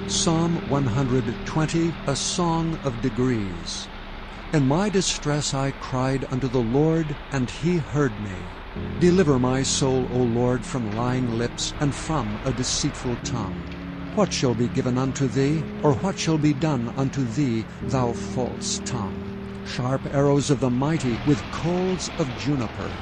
Psalm 120, a song of degrees. In my distress I cried unto the Lord, and he heard me. Deliver my soul, O Lord, from lying lips, and from a deceitful tongue. What shall be given unto thee, or what shall be done unto thee, thou false tongue? Sharp arrows of the mighty, with coals of juniper.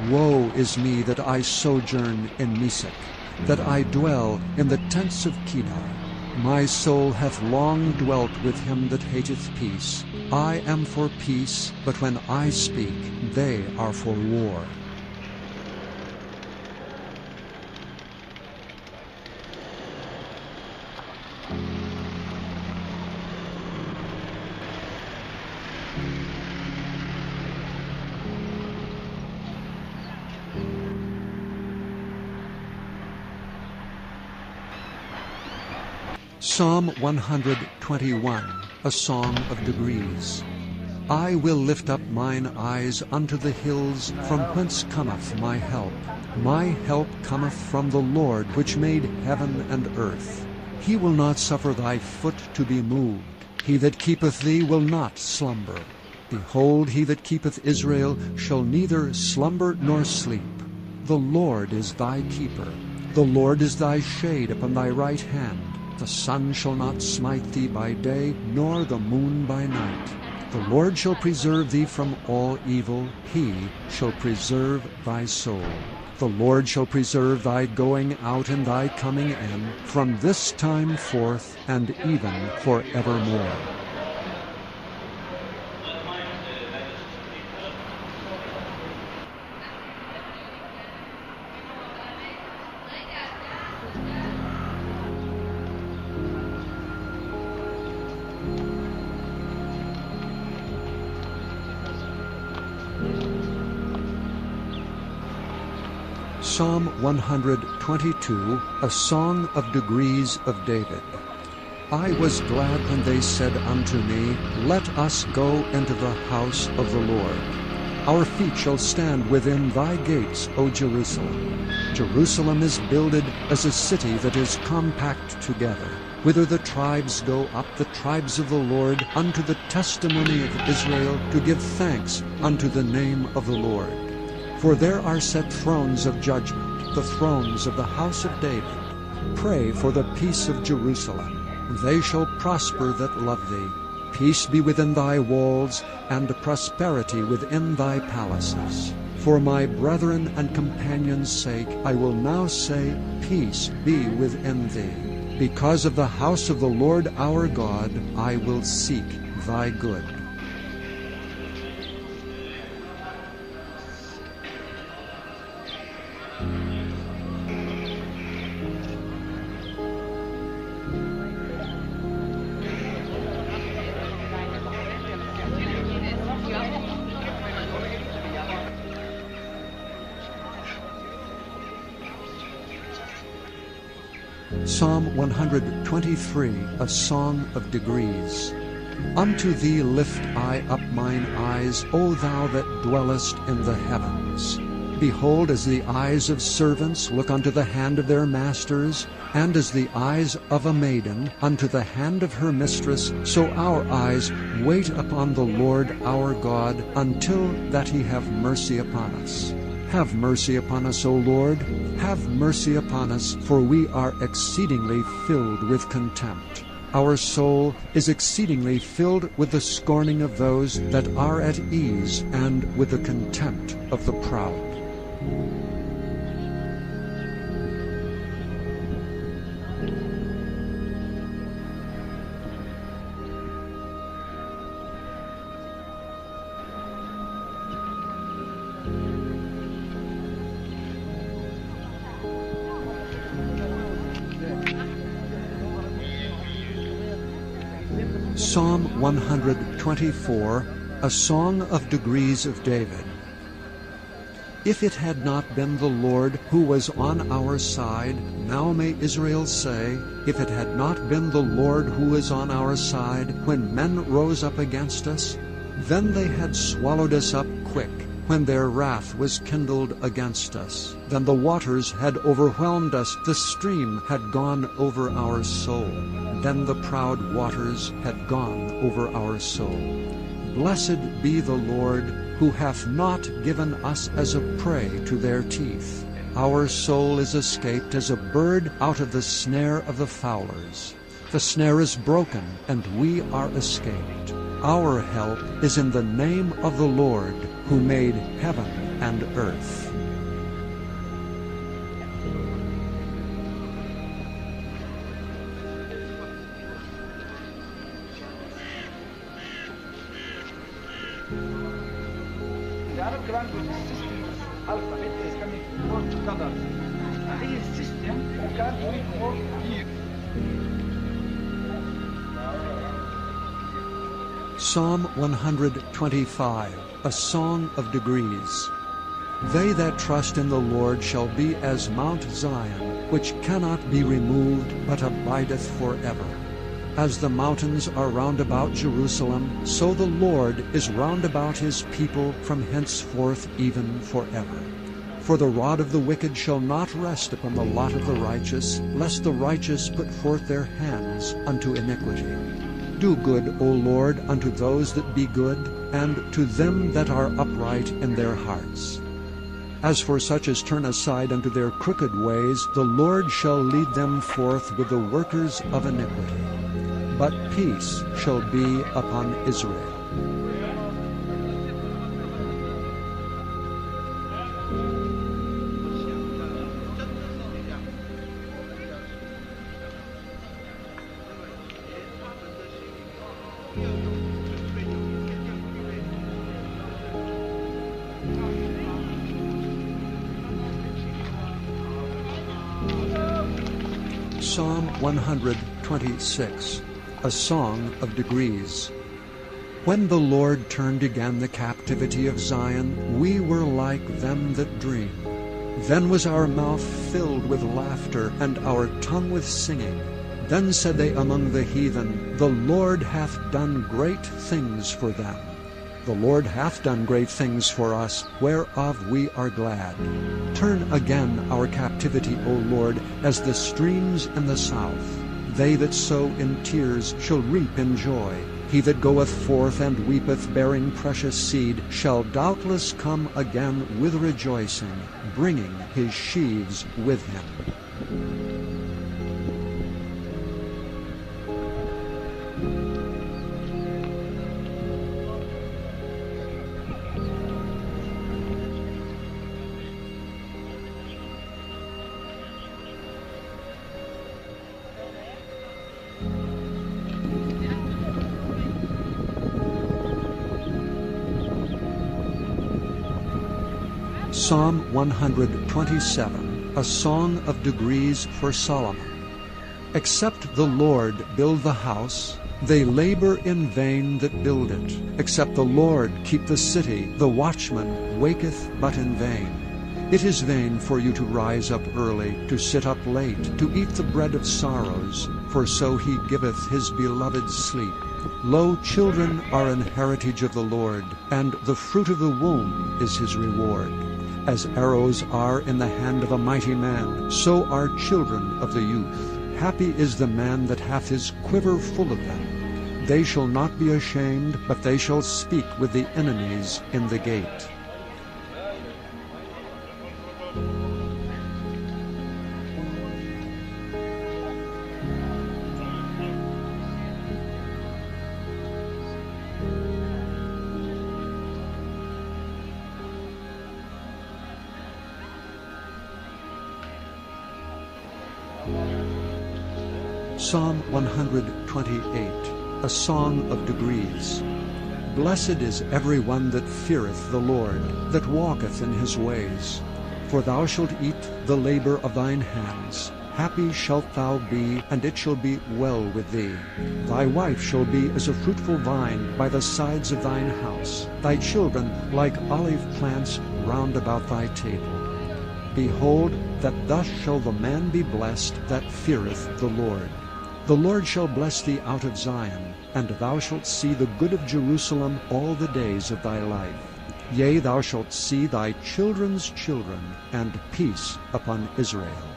Woe is me that I sojourn in Mesech, that I dwell in the tents of Kedar. My soul hath long dwelt with him that hateth peace. I am for peace, but when I speak, they are for war. Psalm 121, a song of degrees. I will lift up mine eyes unto the hills, from whence cometh my help. My help cometh from the Lord, which made heaven and earth. He will not suffer thy foot to be moved. He that keepeth thee will not slumber. Behold, he that keepeth Israel shall neither slumber nor sleep. The Lord is thy keeper. The Lord is thy shade upon thy right hand. The sun shall not smite thee by day, nor the moon by night. The Lord shall preserve thee from all evil. He shall preserve thy soul. The Lord shall preserve thy going out and thy coming in, from this time forth and even forevermore. Psalm 122, a song of degrees of David. I was glad when they said unto me, Let us go into the house of the Lord. Our feet shall stand within thy gates, O Jerusalem. Jerusalem is builded as a city that is compact together, whither the tribes go up, the tribes of the Lord, unto the testimony of Israel, to give thanks unto the name of the Lord. For there are set thrones of judgment, the thrones of the house of David. Pray for the peace of Jerusalem. They shall prosper that love thee. Peace be within thy walls, and prosperity within thy palaces. For my brethren and companions' sake, I will now say, Peace be within thee. Because of the house of the Lord our God, I will seek thy good. Psalm 123, a song of degrees. Unto thee lift I up mine eyes, O thou that dwellest in the heavens. Behold, as the eyes of servants look unto the hand of their masters, and as the eyes of a maiden unto the hand of her mistress, so our eyes wait upon the Lord our God, until that he have mercy upon us. Have mercy upon us, O Lord. Have mercy upon us, for we are exceedingly filled with contempt. Our soul is exceedingly filled with the scorning of those that are at ease, and with the contempt of the proud. Psalm 124, a song of degrees of David. If it had not been the Lord who was on our side, now may Israel say, if it had not been the Lord who is on our side, when men rose up against us, then they had swallowed us up quick, when their wrath was kindled against us. Then the waters had overwhelmed us, the stream had gone over our soul. then the proud waters had gone over our soul. Blessed be the Lord, who hath not given us as a prey to their teeth. Our soul is escaped as a bird out of the snare of the fowlers. The snare is broken, and we are escaped. Our help is in the name of the Lord, who made heaven and earth. Psalm 125, a song of degrees. They that trust in the Lord shall be as Mount Zion, which cannot be removed, but abideth forever. As the mountains are round about Jerusalem, so the Lord is round about his people from henceforth even forever. For the rod of the wicked shall not rest upon the lot of the righteous, lest the righteous put forth their hands unto iniquity. Do good, O Lord, unto those that be good, and to them that are upright in their hearts. As for such as turn aside unto their crooked ways, the Lord shall lead them forth with the workers of iniquity. But peace shall be upon Israel. Psalm 126, a song of degrees. When the Lord turned again the captivity of Zion, we were like them that dream. Then was our mouth filled with laughter, and our tongue with singing. Then said they among the heathen, The Lord hath done great things for them. The Lord hath done great things for us, whereof we are glad. Turn again our captivity, O Lord, as the streams in the south. They that sow in tears shall reap in joy. He that goeth forth and weepeth, bearing precious seed, shall doubtless come again with rejoicing, bringing his sheaves with him. Psalm 127, a song of degrees for Solomon. Except the Lord build the house, they labor in vain that build it. Except the Lord keep the city, the watchman waketh but in vain. It is vain for you to rise up early, to sit up late, to eat the bread of sorrows, for so he giveth his beloved sleep. Lo, children are an heritage of the Lord, and the fruit of the womb is his reward. As arrows are in the hand of a mighty man, so are children of the youth. Happy is the man that hath his quiver full of them. They shall not be ashamed, but they shall speak with the enemies in the gate. Psalm 128, a song of degrees. Blessed is every one that feareth the Lord, that walketh in his ways. For thou shalt eat the labor of thine hands. Happy shalt thou be, and it shall be well with thee. Thy wife shall be as a fruitful vine by the sides of thine house, thy children like olive plants round about thy table. Behold, that thus shall the man be blessed that feareth the Lord. The Lord shall bless thee out of Zion, and thou shalt see the good of Jerusalem all the days of thy life. Yea, thou shalt see thy children's children, and peace upon Israel.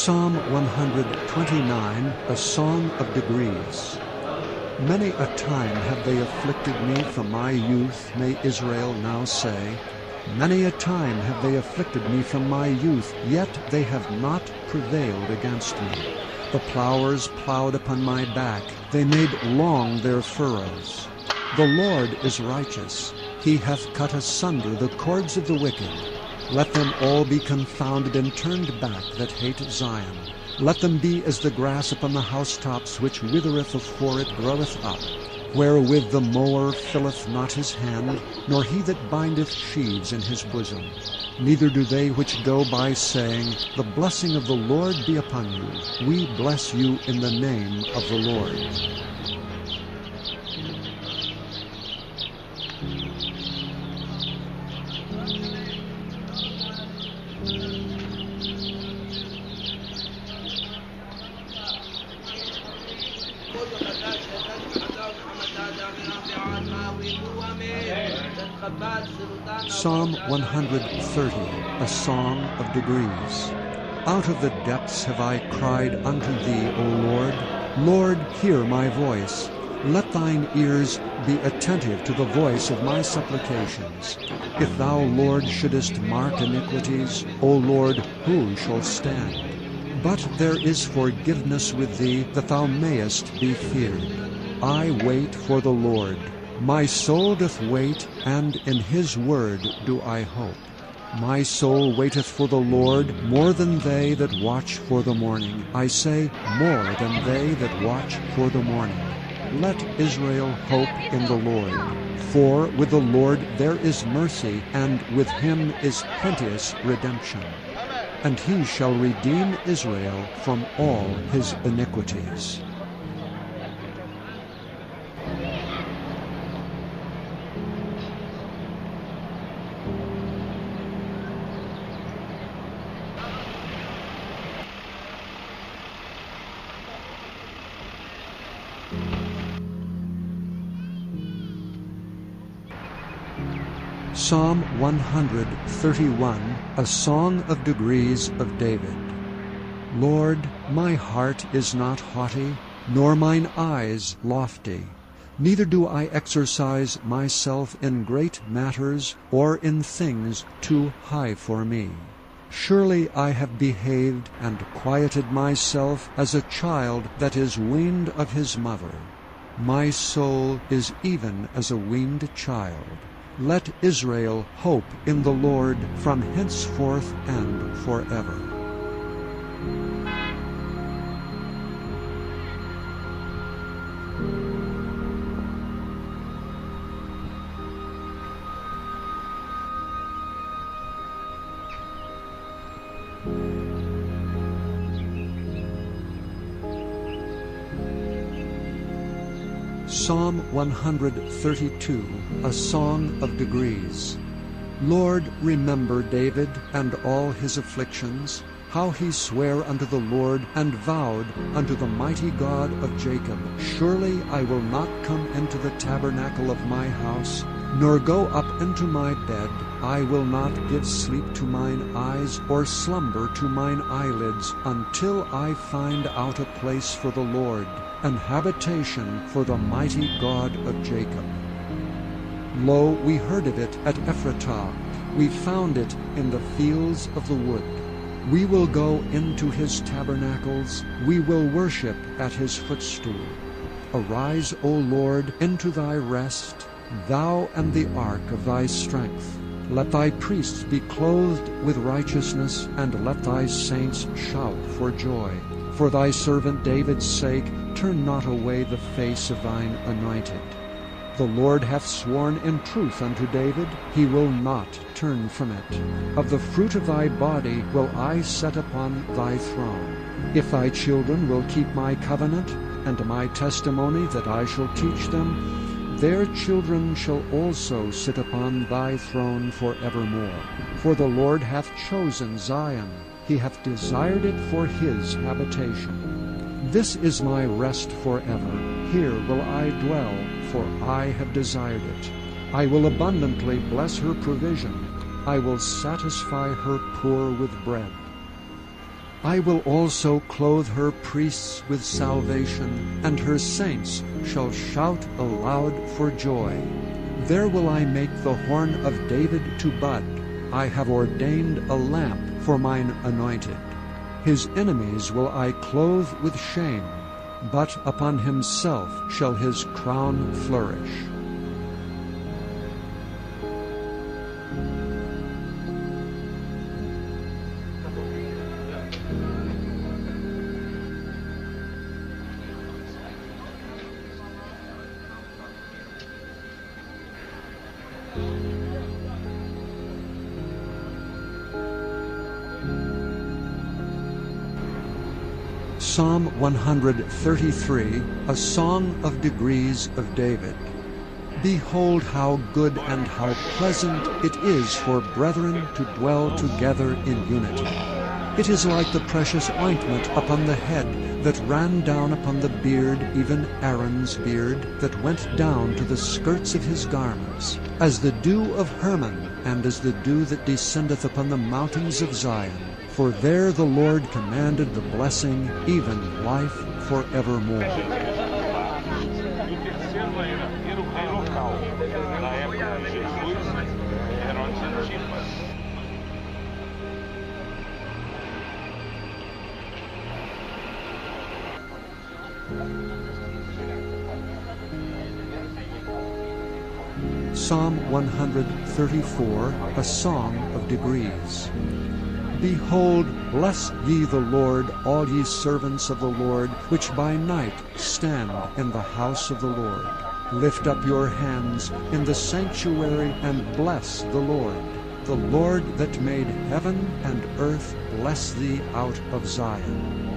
Psalm 129, a song of degrees. Many a time have they afflicted me from my youth, may Israel now say. Many a time have they afflicted me from my youth, yet they have not prevailed against me. The plowers plowed upon my back, they made long their furrows. The Lord is righteous, he hath cut asunder the cords of the wicked. Let them all be confounded and turned back that hate Zion. Let them be as the grass upon the housetops, which withereth afore it groweth up, wherewith the mower filleth not his hand, nor he that bindeth sheaves in his bosom. Neither do they which go by, saying, The blessing of the Lord be upon you. We bless you in the name of the Lord. Psalm 130, a song of degrees. Out of the depths have I cried unto thee, O Lord. Lord, hear my voice. Let thine ears be attentive to the voice of my supplications. If thou, Lord, shouldest mark iniquities, O Lord, who shall stand? But there is forgiveness with thee, that thou mayest be feared. I wait for the Lord. My soul doth wait, and in his word do I hope. My soul waiteth for the Lord more than they that watch for the morning. I say, more than they that watch for the morning. Let Israel hope in the Lord. For with the Lord there is mercy, and with him is plenteous redemption. And he shall redeem Israel from all his iniquities. Psalm 131, a song of degrees of David. Lord, my heart is not haughty, nor mine eyes lofty. Neither do I exercise myself in great matters, or in things too high for me. Surely I have behaved and quieted myself as a child that is weaned of his mother. My soul is even as a weaned child. Let Israel hope in the Lord from henceforth and forever. Psalm 132, a song of degrees. Lord, remember David and all his afflictions, how he sware unto the Lord, and vowed unto the mighty God of Jacob, Surely I will not come into the tabernacle of my house, nor go up into my bed. I will not give sleep to mine eyes, or slumber to mine eyelids, until I find out a place for the Lord, an habitation for the mighty God of Jacob. Lo, we heard of it at Ephratah, we found it in the fields of the wood. We will go into his tabernacles, we will worship at his footstool. Arise, O Lord, into thy rest, thou and the ark of thy strength. Let thy priests be clothed with righteousness, and let thy saints shout for joy. For thy servant David's sake, turn not away the face of thine anointed. The Lord hath sworn in truth unto David, he will not turn from it. Of the fruit of thy body will I set upon thy throne. If thy children will keep my covenant, and my testimony that I shall teach them, their children shall also sit upon thy throne forevermore. For the Lord hath chosen Zion, he hath desired it for his habitation. This is my rest forever, here will I dwell, for I have desired it. I will abundantly bless her provision, I will satisfy her poor with bread. I will also clothe her priests with salvation, and her saints shall shout aloud for joy. There will I make the horn of David to bud. I have ordained a lamp for mine anointed. His enemies will I clothe with shame, but upon himself shall his crown flourish. Psalm 133, a song of degrees of David. Behold how good and how pleasant it is for brethren to dwell together in unity. It is like the precious ointment upon the head that ran down upon the beard, even Aaron's beard, that went down to the skirts of his garments, as the dew of Hermon, and as the dew that descendeth upon the mountains of Zion. For there the Lord commanded the blessing, even life forevermore. Psalm 134, a song of degrees. Behold, bless ye the Lord, all ye servants of the Lord, which by night stand in the house of the Lord. Lift up your hands in the sanctuary, and bless the Lord. The Lord that made heaven and earth bless thee out of Zion.